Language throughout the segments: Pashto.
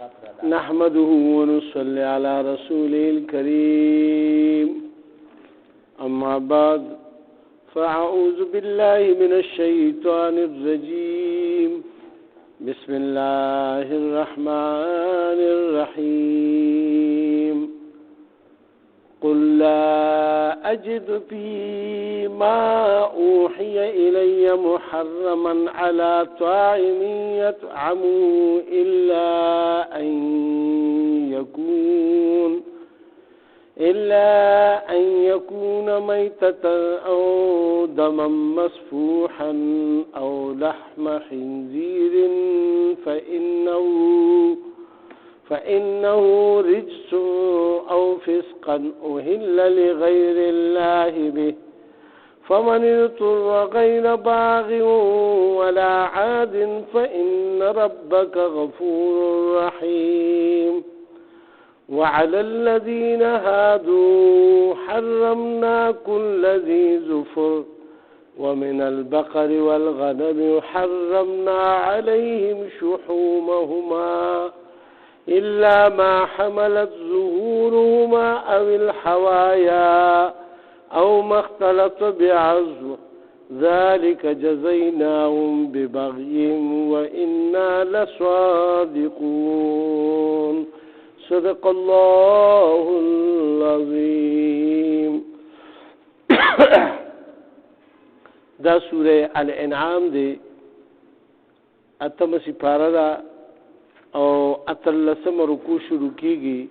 نحمده ونصلي على رسوله الكريم أما بعد فأعوذ بالله من الشيطان الرجيم بسم الله الرحمن الرحيم قل لا أجد فيما أوحي إلي محرما على طاعم يطعمه إلا أن يكون ميتة أو دما مسفوحا أو لحم خنزير فإنه رجس أو فسقا أهل لغير الله به فمن اضطر غير باغ ولا عاد فإن ربك غفور رحيم وعلى الذين هادوا حرمنا كل ذي زفر ومن البقر والغنم حرمنا عليهم شحومهما إلا ما حملت ظهورهما أو الحوايا أو ما اختلط بعظم ذلك جزيناهم ببغيهم وإنا لصادقون صدق الله العظيم. دا سورة الانعام دي اتم سپارہ دا او اتلسم رکوع شروع کیگی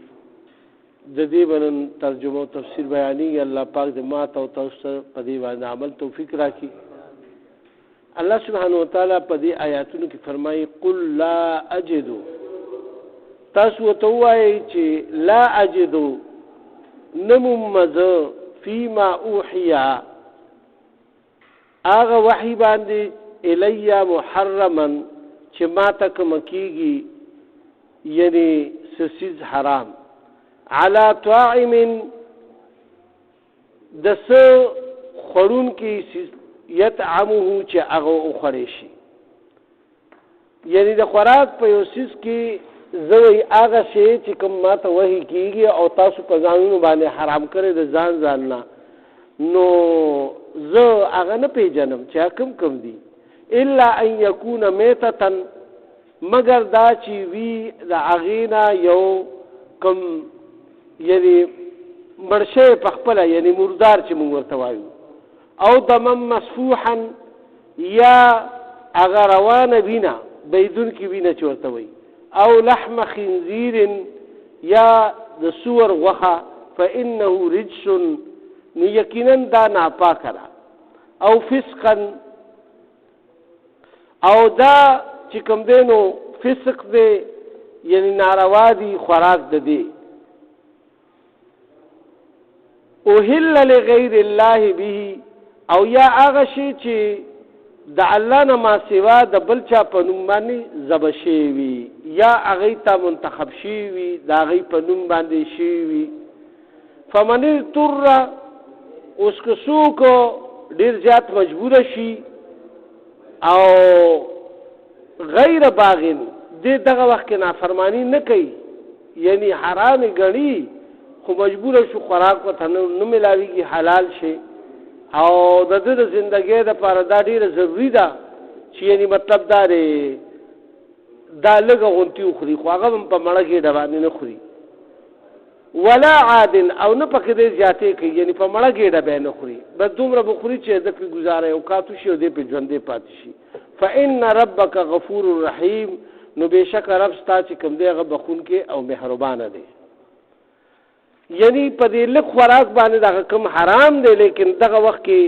د دې باندې ترجمه او تفسیر بیانېږي. الله پاک دې ماته او تاسو په دې باندې عمل توفیق راکړي. الله سبحانه وتعالى په دې آیاتونو کې فرمایي قل لا اجد، تاسو ته وایي چې لا اجد نممز فيما اوحي هغه وحي باندې الیا محرما چې ماته کوم کیږي یعنی سسیز حرام على طاعم دس خورون کی یطعمه چې هغه وخوري شي، یعنی د خوراک په یو سیس کې زوی هغه شی چې کوم ماته وحی کیږي او تاسو په ځانونو باندې حرام کړی د ځان نه، نو زه هغه نه پیژنم چې کوم دي الا ان یکون میتة، مگر دا چې وی د اغینا یو کم یعنی مرشه پخپله یعنی مردار چې مونږ ورته وایو، او دمم مسفوحا یا هغه روانه وینه بیدون کې وینه چې ورته وایي، او لحم خنزیر یا د سور غوښه فانه رجس، نو یقینا دا ناپاکه ده، او فسقا او دا چې کوم دی نو فسق دی یعنی ناروا دی خوراک ده دی. اوهل لغیر الله به، او یا هغه شی چې د الله نه ما سوا د بل چا په نوم باندې ذبح شوی وي یا هغې ته منتخب شوی وي د هغې په نوم باندې شوی وي. فمن اضطر، اوس که څوک ډېر زیات مجبوره شي او غیر باغین دې دغه وخت کې نافرمانی نه کوي یعنی حرام ګڼي خو مجبور شو خوراک ورته نه ملاویږي حلال شي، او د دې د زندګۍ دپاره دا ډېره ضروري ده چې یعنی مطلب دا دی دا لږه غونتي وخوري خو هغه هم په مړه ګېډه باندې نه خوري، ولا عادن او نه پکې دی زیاتې کوي یعنی په مړه ګېډه به نه خوري، بس دومره به خوري چې عزت پرې ګزاره اوقاتو شي او دې پرې ژوندی پاتې شي. فإن ربک غفور رحیم، نو بېشکه رب ستا چې کوم دی هغه بخونکی او مهربانه دی. یعنی په دې لږ خوراک باندې دغه کوم حرام دی لیکن دغه وخت کې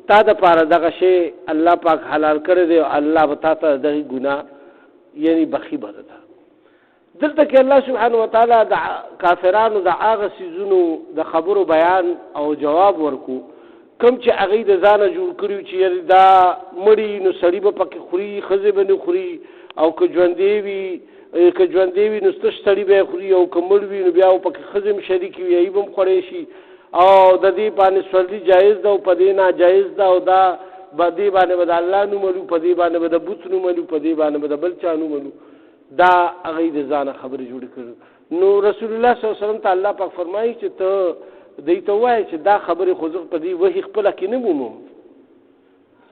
تا دپاره دغه شی الله پاک حلال کړی دی او الله به تا ته دغې ګناه یعنی بخي به ده. دلته کې الله سبحانه وتعالی د کافرانو د هغه څیزونو د خبرو بیان او جواب ورکو کوم چې هغې د ځانه جوړ کړي چې دا مړي نو سړي به پکې خوري، ښځې به نه خوري، او که ژوندی وي نو ستش سړي به یې خوري، او که مړ وي نو بیا پکې ښځې هم شریکې وي هغې به هم خوړی شي، او د دې باندې سورلي جایز ده او په دې ناجایز ده، او دا په دې باندې به د الله نوم ولو، په دې باندې به د بوت نوم ولو، په دې باندې به د بل چا نوم ولو. دا هغه د ځان خبرې جوړ کړ. نو رسول الله صلی الله علیه وسلم ته الله پاک فرمایي چې ته دوی ته وایي چې دا خبرې خو زه په دې وحي خپله کې نه مومم.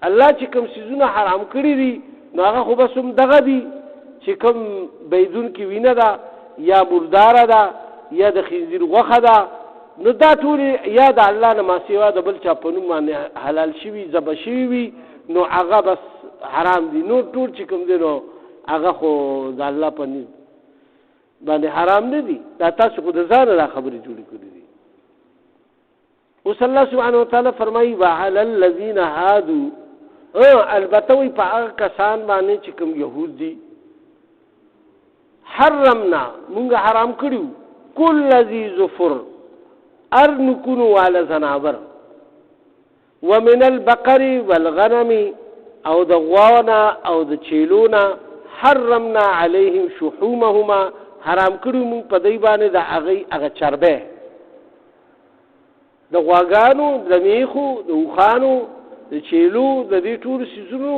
الله چې کوم څیزونه حرام کړي دي نو هغه خو بس هم دغه دي چې کوم بیدونکې وینه ده یا مرداره ده یا د خنزیر غوښه ده، نو دا ټولې یا د الله نه ما سوا د بل چا په نوم باندې حلال شوي ذبح شوي وي نو هغه بس حرام دي. نور ټول چې کوم دی نو هغه خو د الله په نزد باندې حرام نه دي. دا تاسو خو د ځانه دا خبرې جوړې کړې دي. اوس الله سبحانه وتعالی فرمایي وعلى الذین هادوا، البته وی په هغه کسان باندې چې کوم یهود دي، حرمنا مونږ حرام کړیو کل ذی ظفر ارنکونو والا زنابر، ومن البقر والغنم او د غوانا او د چیلونا، حرمنا علیهم شحومهما حرام کړو مونږ په دای باندې د هغه چربه د غواګانو د میخو د وخانو د چیلو د دې ټول سيزونو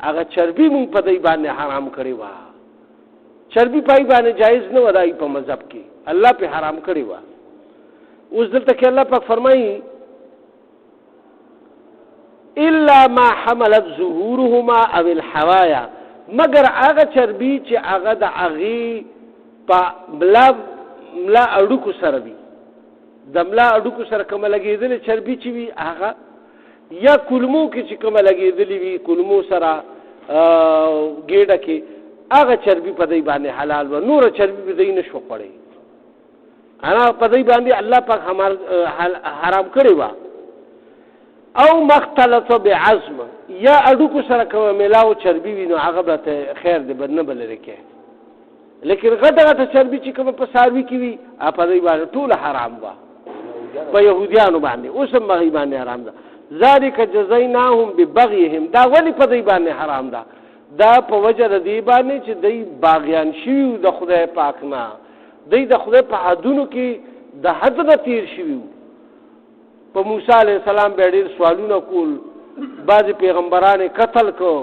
هغه چربي مونږ په دای باندې حرام کړی و. چربي پای باندې جایز نه ودای په مذهب کې، الله په حرام کړی و. اوس دلته کې الله پاک فرمایي الا ما حملت ظهورهما او الحوايا، مگر هغه چربي چې هغه د هغې په ملا اډوکو سره وي، د ملا اډوکو سره کومه لګېدلې چربي چې وي هغه، یا کلمو کې چې کومه لګېدلې وي کلمو سره ګېډه کې، هغه چربي په دی باندې حلال و. نور چربي په دی نشو خوړی، هغه په دی باندې الله پاک حرام کړی و. او مختلط بعظم، یا اډوکو سره کومه ملاو چربي وي نو هغه به خیر دی بد نه به لرې کې، لیکن غټه غټه چربي چې کومه په څاروي کې وي په دی باندې ټول حرام و په یهودیانو باندې، اوس هم هغې باندې حرام ده. ذلک جزیناهم ببغیهم، دا ولې په دی باندې حرام ده؟ دا په وجه د دې باندې چې دی باغیان شوي د خدای پاک نه، دی د خدای په حدونو کې د حد نه تیر شوي. په موسی علیه السلام بیا ډېر سوالونه کول، بعضې پیغمبران قتل کو،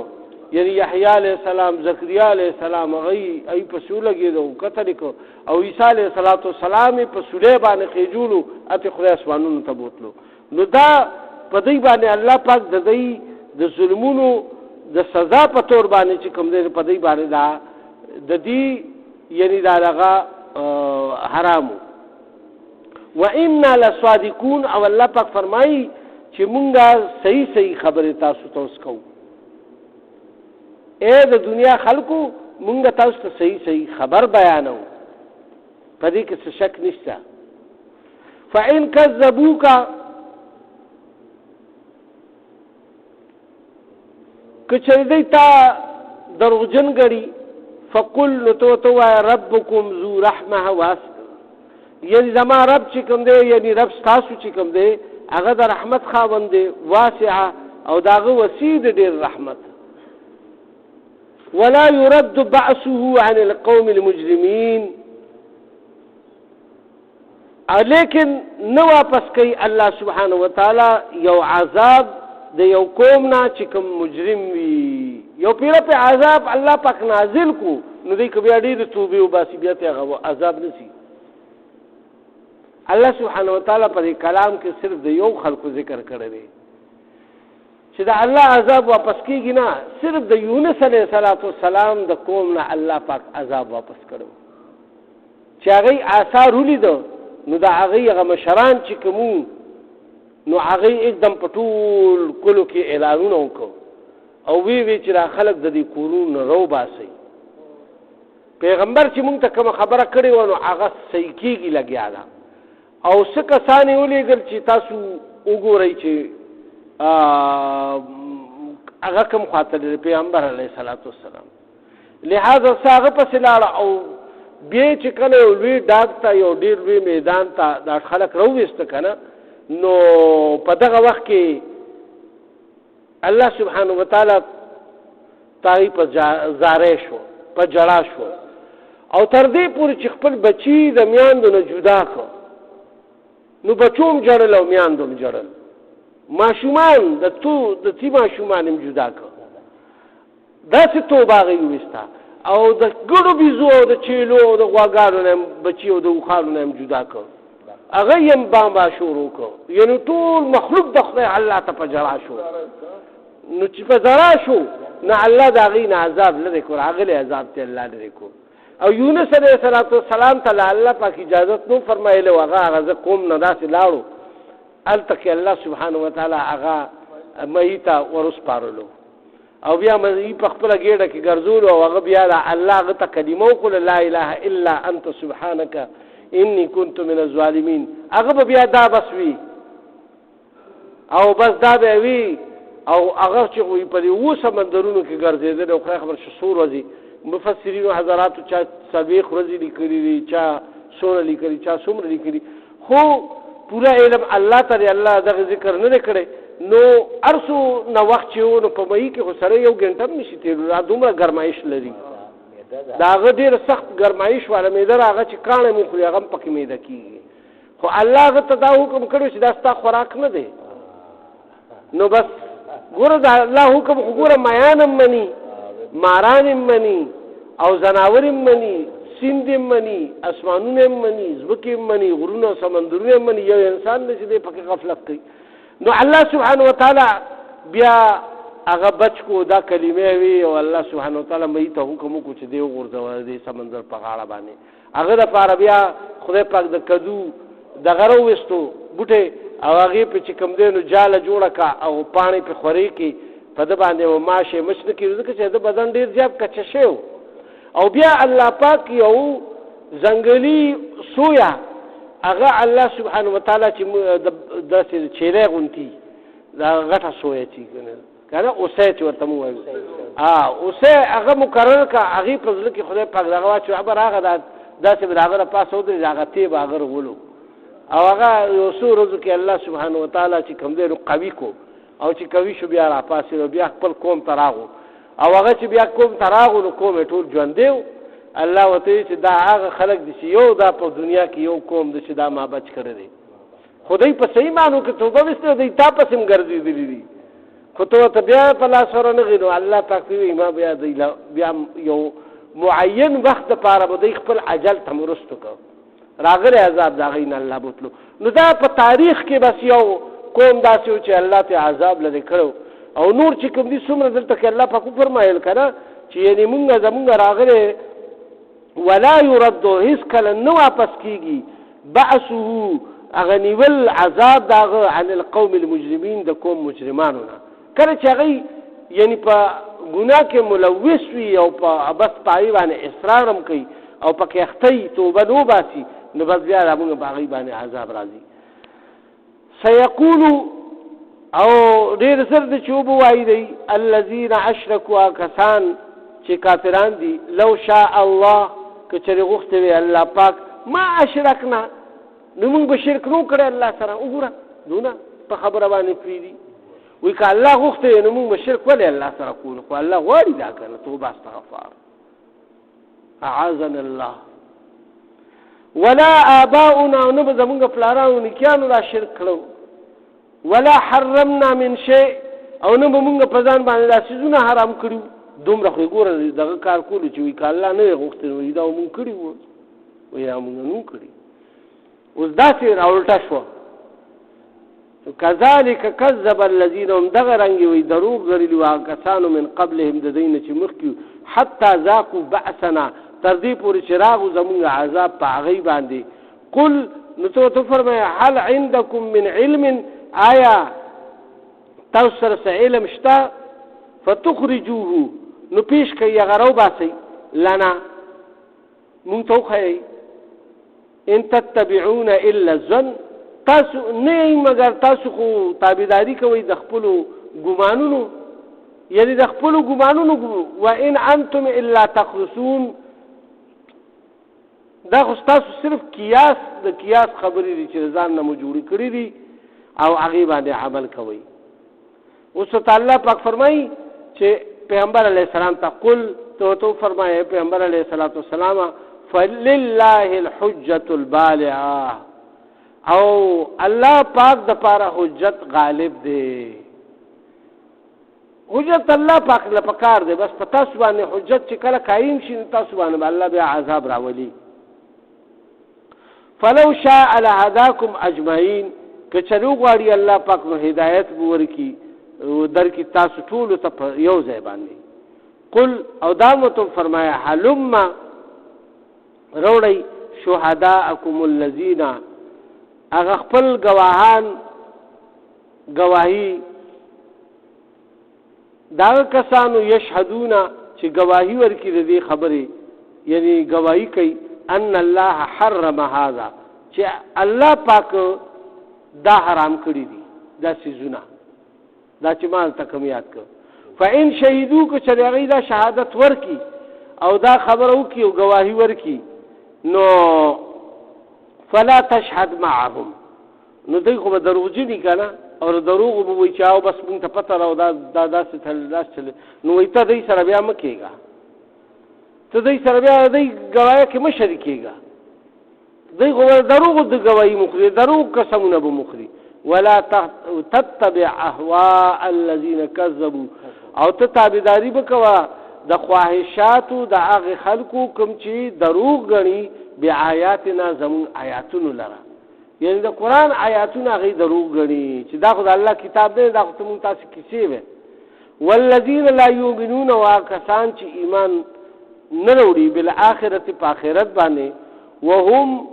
یعنی یحیی علیه السلام، زکریا علیه السلام هغوی پسې ولګېدو قتل یې کو، او عیسی علیه السلام یې په سولی باندې خېجولو هلته خدای اسمانونو ته بوتلو. نو دا په دوی باندې الله پاک د دوی د ظلمونو د سزا په طور باندې چې کوم دی په دوی باندې دا د دې یعنی دا هغه حرامو. وإنا لصادقون، او الله پاک فرمایي چې مونږه صحیح صحیح خبرې تاسو ته اوس کوو. اے د دنیا خلکو مونږ تاسو ته صحیح صحیح خبر بیانو، په دې کې څه شک نشته. فإن كذبوك، کچری دی تا دروغجن ګڼي، فقل نو تو وایه ربکم ذو رحمه واسعه، یعنی زما رب چې کوم دی یعنی رب ستاسو چې کوم دی هغه د رحمت خاوند دی، واسعه او د هغه وسیع دی ډېر رحمت. ولا يرد بعثه عن القوم المجرمين، لیکن نو واپس کوي الله سبحانه وتعالی یو عذاب د یو قوم نه چې کوم مجرم وي. یو پیره په عذاب الله پاک نازل کو نو دی که بیا ډېر توبې وباسي بیا ته هغه عذاب نشي. الله سبحانه وتعالی په دې کلام کې صرف د یو خلکو ذکر کړی دی چې د الله عذاب واپس کېږي نه، صرف د یونس علیه السلام د قوم نه الله پاک عذاب واپس کړو چې هغوی آثار ولیدو، نو د هغوی هغه مشران چې کومو نو هغوی एकदम په ټول کلو کې اعلانونه وکړو او وی چې دا خلک د دې کورونو نه راوباسئ. پیغمبر چې مونږ ته کومه خبره کړې وه نو هغه صحیح کېږي لګیا ده، او څه کسان یې ولېږل چې تاسو وګورئ چې هغه کوم خواته دی پیغمبر علیه السلام. لہذا څه هغه پسې لاړه او بیا چې کله یو لوی ډاګ ته یو ډېر لوی میدان ته دا خلک راوویسته که نه، نو په دغه وخت کې الله سبحانه وتعالی تاغي په زارې شو، په جړا شو، او تر دې پورې چې خپل بچي د میاندو نه جدا کړ، نو بچو هم جړل او میاندو هم جړل، ماشومان د تی ماشومان هم جدا کړ. داسې توبه هغوی وویسته او د ګړو بيزو او د چیلو او د غواګانو نه بچي او د وخانو نه جدا کړ هغه يم بامبا شروع کړ یعنی ټول مخلوق د خدای الله ته پجرا شو نو چې پجرا شو نه الله دا غین عذاب لري کړ هغه له عذاب ته الله لري کو او یونس علیه السلام تعالی الله پاک اجازه نو فرمایله هغه قوم نه داسې لاړو التقي الله سبحانه وتعالى هغه مېتا ورس پارلو او بیا مې په خپل ګډه کې ګرځول او هغه بیا الله غ ته کلمه وکړه لا اله الا انت سبحانك اني كنت من الظالمين هغه بیا دا بس وی او بس دا به وی او هغه چې وی په یو سمندرونو کې ګرځیدل او خبر شو سور وځي مفسرین حضرات چا سابق رضی لیکلي چا سور لیکلي چا سمر لیکلي خو پورا علم الله تعالی الله دغه ذکر نه کړي نو ارسو نو وخت چې نو په مې کې خو سره یو غنټه نشي تیر را دومره ګرمایش لري دا غډیر سخت ګرمایش والا مې دراغه چې کانه مې خو هغه پکې مې دکی خو الله غ ته دا حکم کړو چې دا ستا خوراک نه دی نو بس ګوره دا الله حکم ګوره میانم منی مارانم منی او زناورم منی سیندم منی اسمانونم منی زبکم منی غرونه سمندرونم منی یو انسان نشي دې پکې غفلت کوي نو الله سبحانه وتعالى بیا هغه بچ کو دا کلمه وی او الله سبحانه وتعالى مې ته حکم کو چې دی وګرځو دې سمندر په غاړه باندې هغه د پاره بیا خدای پاک د کدو د غرو وستو بوټه او هغه په چې کم دینو جاله جوړه کا او پانی په خوري کې په د باندې و ماشه مشته کې ځکه چې د بدن ډیر زیات کچ شو او بیا الله پاک یو زنګلی سویا هغه الله سبحانه وتعالى چې د چیرې غونتی دا غټه سویا چې کنه اوسه چې ورته مو وایي اوسه هغه مقرر کا هغه په ځل کې خدای پاک دغه واچو عبر هغه داسې هغه پاسو د هغه تیب هغه ولو او هغه یو څو ورځې کې الله سبحانه وتعالى چې کوم دی قوي کو او چې قوي شو بیا را پاسې بیا خپل قوم تراغو او هغه چې بیا قوم تراغو نو قوم ټول ژوند دیو الله وته چې دا هغه خلق دي چې یو دا په دنیا کې یو قوم دي چې دا ما بچ کړی دی خدای په صحیح معنی کې توبه وسته دی تا په سم ګرځي دي خو ته بیا په لاس سره نه غواړي الله پاک وی ما بیا دی بیا یو معین وخت لپاره به دی خپل اجل تمرستو کو راغله عذاب دا غین الله بوتلو نو دا په تاریخ کې بس یو قوم داسې چې الله ته عذاب لري کړو او نور چې کوم دي څومره دلته کې الله پاک فرمایل کړه چې یعنی زمونږ راغله ولا يرد هیڅ کله نو واپس کیږي بعثه اغنیول عذاب داغه عن القوم المجرمين د قوم مجرمانو نه کله چې هغه یعنی په ګناه کې ملوث وي او په بس پای باندې اصرار هم کوي او پکې اختی توبه نو باسي نو بس بیا موږ باغی باندې عذاب راځي سيقول او ډېر سر د چوب وای دی الذين اشركوا کسان چې کافران دي لو شاء الله کچری غوښته وی الله پاک ما اشرکنا نو موږ به شرک نو کړی الله سره وګوره دونه په خبره باندې فریدي وی که الله غوښته نو موږ به شرک ولې الله سره کوو خو الله غواړي دا کنه توبه استغفار اعاذنا الله ولا آباؤنا ونبذ زمونږ پلارانو نیکانو دا شرک کړو ولا حرمنا من شيء او نه موږ په ځان باندې دا سيزونه حرام کړو دومره خو ګوره دغه کار کولو چې وی که الله نه غوښته وي دا موږ کړی وو ویا موږ نو کړی اوس داسې راولټه شو كذلك كذب الذين هم دغرنګ وي دروغ غريلي واکسانو من قبلهم د دین چې مخکې حتى ذاقوا بعثنا تر دې پورې چې راغو زمونږ عذاب په هغې باندې قل نو ته فرمایه هل عندكم من علم آیا تاسو سره څه علم شته فتخرجوه نو پیش کوي هغه راوباسئ لنا مونږ ته وښایئ ان تتبعون الا الظن تاسو نه مگر تاسو خو تابعداري کوئ د خپلو ګمانونو یعنی د خپلو ګمانونو وان انتم الا تخرصون دا خو تاسو صرف قیاس د قیاس خبرې دي چې ځان نه مو جوړې کړې دي او هغې باندې عمل کوئ اوس الله پاک فرمایي چې پیغمبر علیه السلام ته قل تو فرمایه پیغمبر علیه السلام فلله الحجة البالغه او الله پاک د پاره حجت غالب دی حجت الله پاک له پکار دی، بس په تاسو باندې حجت چې کله قایم شي تاسو باندې الله بیا عذاب راولي. فلو شاء لهداكم اجمعين، که چلو غواړي الله پاک نو هدایت به ورکي درکې تاسو ټول ته یو ځای باندې. قل او دا متو فرمایا حلم روړی شهداءکم الذین، هغه خپل گواهان گواهی دا کسانو یشهدون چې گواهی ورکړي د دې خبرې، یعنی گواهی کوي ان الله حرم هذا، چې الله پاک دا حرام کړی دي دا سيزونه، دا چې مال تکم یاد کړ. فإن شهدوا کو چې هغه دا شهادت ورکړي او دا خبر وکړي او گواهی ورکړي نو فلا تشهد معهم، نو دوی خو به دروغجني کنه او دروغ به وي چې او بس مونږ ته پته راو دا داسې تل نو وي ته دوی سره بیا مه کېږه، ته دوی سره بیا دوی ګواهۍ کې مه شریکېږه، دوی خو به دروغ د ګواهي مخري، دروغ قسمونه به مخري. ولا تتبع اهواء الذين كذبوا، او ته تابعداري به کوه د خواهشاتو د هغه خلکو کوم چې دروغ ګڼي بآیاتنا زمون آیاتونو لره، یعنی د قرآن آیاتونه هغه دروغ ګڼي چې دا خو د الله کتاب دی، دا خو مونږ تاسو کیسې وې. والذین لا یؤمنون، واکسان چې ایمان نه وروړي بالآخرت په آخرت باندې، وهم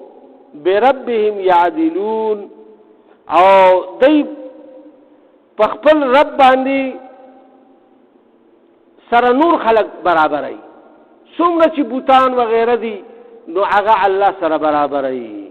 بربهم یعدلون، او دی په خپل رب باندې سره نور خلق برابرای، څومره چې بوتان وغیره دي نو هغه الله سره برابرای.